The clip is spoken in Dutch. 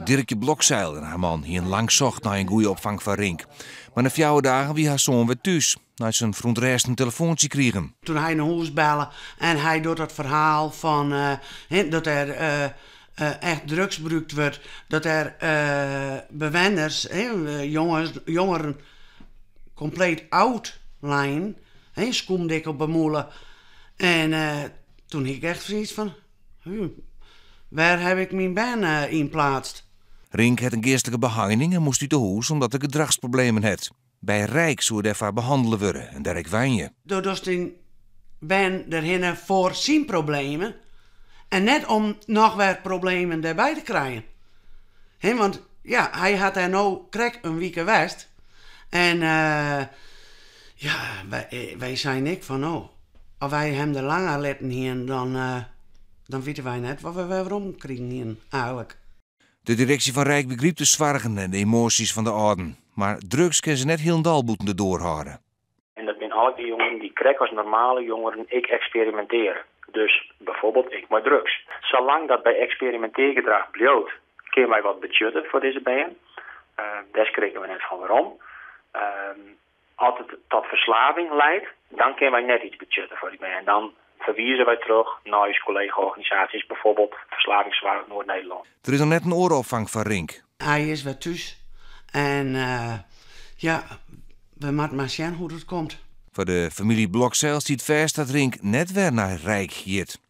Dirkje Blokzeil en haar man hien lang zocht naar een goede opvang van Rink. Maar na 4 dagen wie haar zoon weer thuis, nadat ze een verontrust een telefoontje kregen. Toen hij naar huis belde en hij doet het verhaal van dat er echt drugs gebruikt wordt, dat er bewoners, jongeren, compleet oud lijnen, skoemdik op bemoelen. En toen ik echt zoiets van, waar heb ik mijn baan in plaatst? Rink had een geestelijke behandeling en moest uit de huis omdat hij gedragsproblemen had. Bij Rijk zou hij ervoor behandelen worden en daar wijn je. Doordat hij ben erheen voor zijn problemen en net om nog weer problemen daarbij te krijgen. Want ja, hij had er nou krek een week geweest en wij zijn ik van als wij hem er langer laten hier, dan weten wij net wat we waarom krijgen hier eigenlijk. De directie van Rijk begreep de zorgen en de emoties van de ouden. Maar drugs kunnen ze net heel moeten doorhouden. En dat zijn alle die jongeren die krek als normale jongeren ik experimenteren. Dus bijvoorbeeld ik met drugs. Zolang dat bij experimenteergedrag blijft, kun wij wat budgetten voor deze band. Daar spreken we net van waarom. Als het tot verslaving leidt, dan kunnen wij net iets budgetten voor die band. En dan verwijzen wij terug naar je collega-organisaties, bijvoorbeeld Verslavingszwaar Noord-Nederland. Er is nog net een ooropvang van Rink. Hij is weer thuis en we moeten maar zien hoe het komt. Voor de familie Blokzeil ziet vast dat Rink net weer naar Rijk gaat.